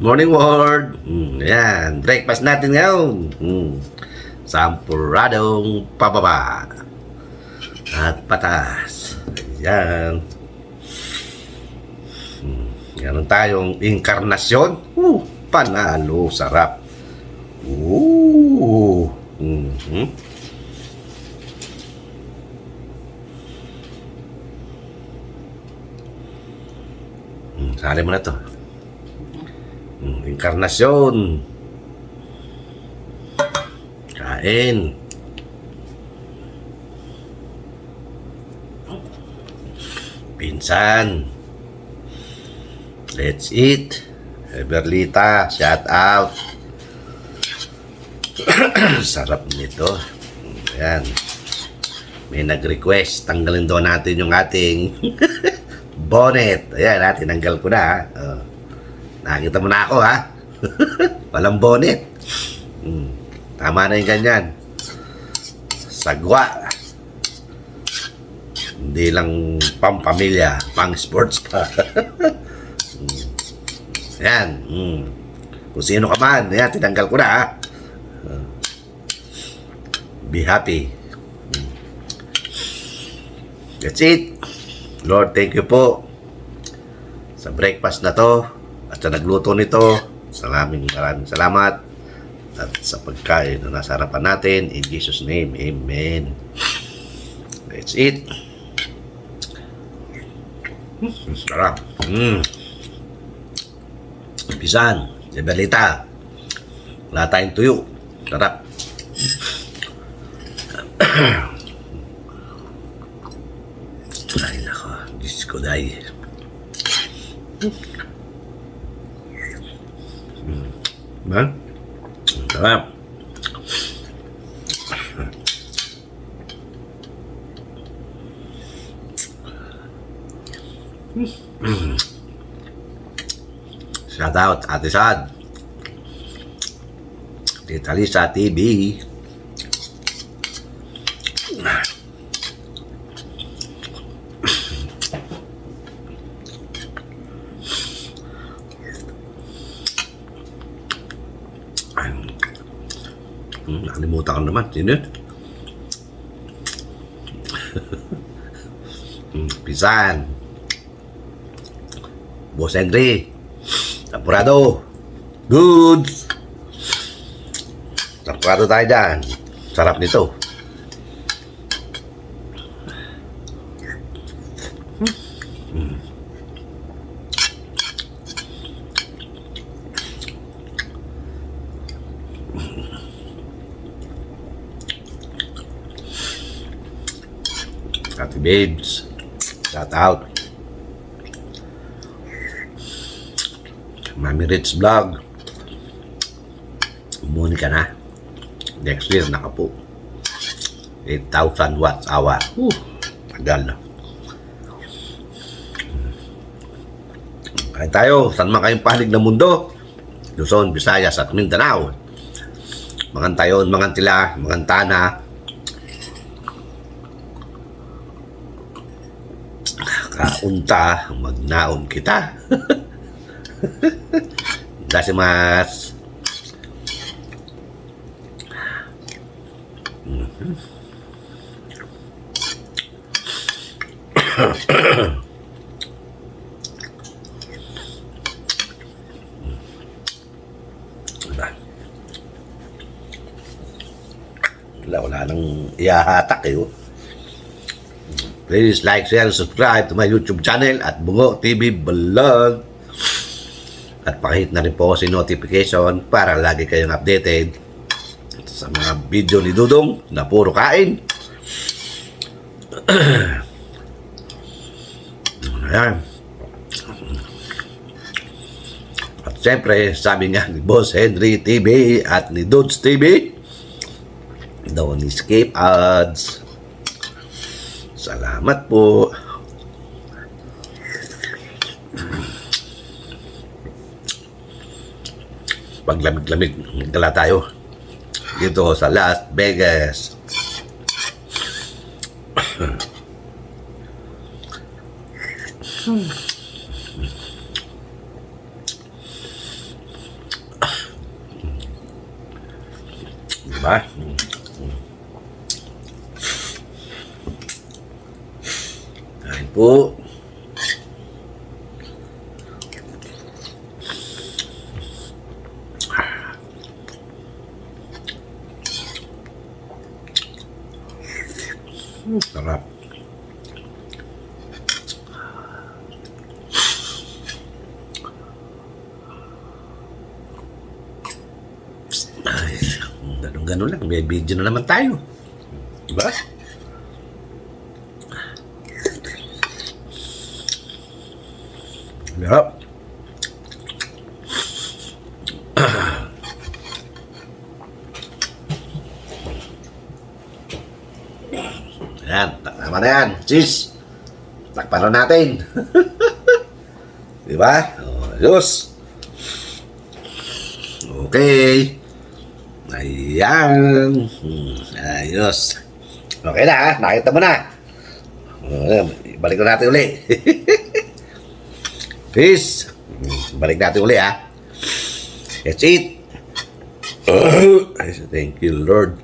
Morning world. Ayan, breakfast natin ngayon. Champoradong pababa at patas. Ayan. Meron tayong inkarnasyon. Panalo, sarap. Sali mo na to. Inkarnasyon. Kain. Pinsan. Let's eat. Berlita, shout out. Sarap nito. Ayan. May nag-request. Tanggalin daw natin yung ating bonnet. Ayan, tinanggal ko na. Nakita mo na ako, ha? Walang bonnet. Tama na yung ganyan. Sagwa. Hindi lang pampamilya, pang sports pa. Ayan. Kung sino ka man, ayan, tinanggal ko na, ha? Be happy. That's it. Lord, thank you po sa breakfast na to at sa nagluto nito. Maraming salamat at sa pagkain na nasa harapan natin. In Jesus' name, amen. That's it. Sarap. Pisan, Belita. Wala tayong tuyo. Sarap. Ay, nako. Diyos ko, day. Ba? Sarap. Shout out, Ate Sad. Tita Lisa TV. Nakalimutan ko naman. Sino yun? Pisan. Bosing. Champorado. Goods. Champorado tayo dyan. Sarap nito. Ate Babes, shout out. Mami Rich Vlog, umuni ka na. Next year nakapo 8,000 watts hour. Tagal na. Kain tayo, saan man kayong panig ng mundo, Luzon, Visayas at Mindanao. Mangantayon, mangantila, mangantana. Kaunta, magnaon kita. Dasimas. Wala nang ihahatak eh. Please like, share, and subscribe to my YouTube channel at Bungo TV Vlog. At pakihit na rin po si notification para lagi kayong updated sa mga video ni Dudong na puro kain. Ayan. At siyempre, sabi nga ni Boss Henry TV at ni Dudes TV, don't escape ads. Salamat po. Paglamig-lamig, nagdala tayo dito sa Las Vegas. Diba? Kain po. Sarap. Ay, ganun-ganun lang. May video na naman tayo. Diba? Sarap. Ayan, tama na yan. Cheese. Takpan na natin. Diba? Ayos. Okay. Ayan. Ayos. Okay na ha. Nakita mo na. Balik na natin uli. Peace. Balik natin uli ha. That's it. Thank you Lord.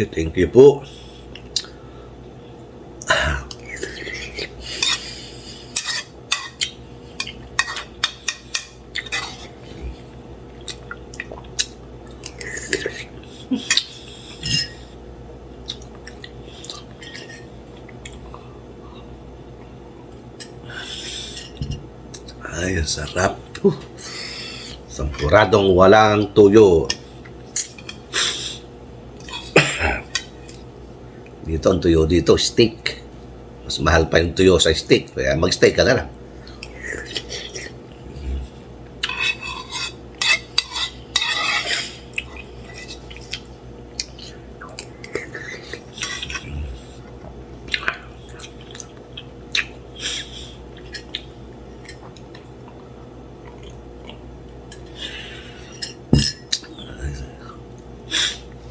Thank you po. Ay, sarap. Champoradong walang tuyo. Dito ang tuyo dito, steak. Mas mahal pa yung tuyo sa steak. Kaya mag-steak ka na lang.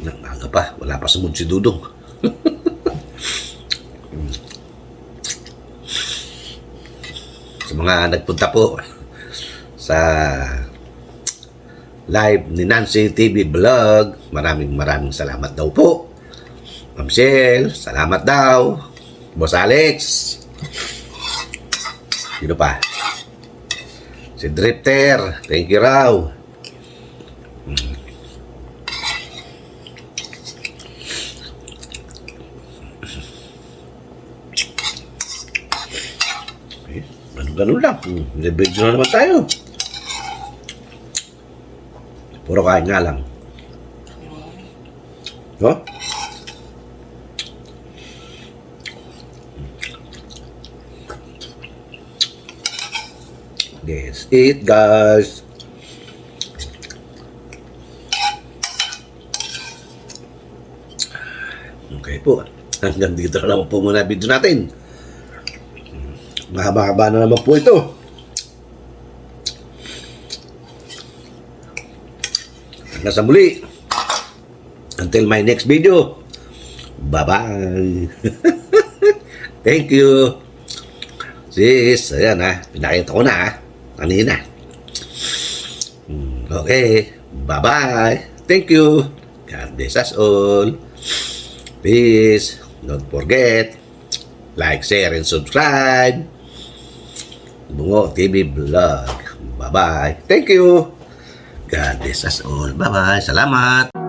Nang pa, wala pa sumod si Dudong. Sa mga nagpunta po sa live ni Nancy TV Vlog, maraming salamat daw po. Ma'am Shell, salamat daw. Boss Alex. Sino pa? Si Drifter, thank you raw. Ganun lang. Video na naman tayo. Puro kain nga lang. No? That's it, guys. Okay po. Hanggang dito na lang po muna video natin. Mahaba-haba na naman po ito. Hanggang sa muli. Until my next video. Bye-bye. Thank you. Sis, ayan ha. Pinakita ko na ha. Kanina. Okay. Bye-bye. Thank you. God bless us all. Peace. Don't forget. Like, share, and subscribe. Bungo TV Vlog. Bye-bye. Thank you. God bless us all. Bye-bye. Salamat.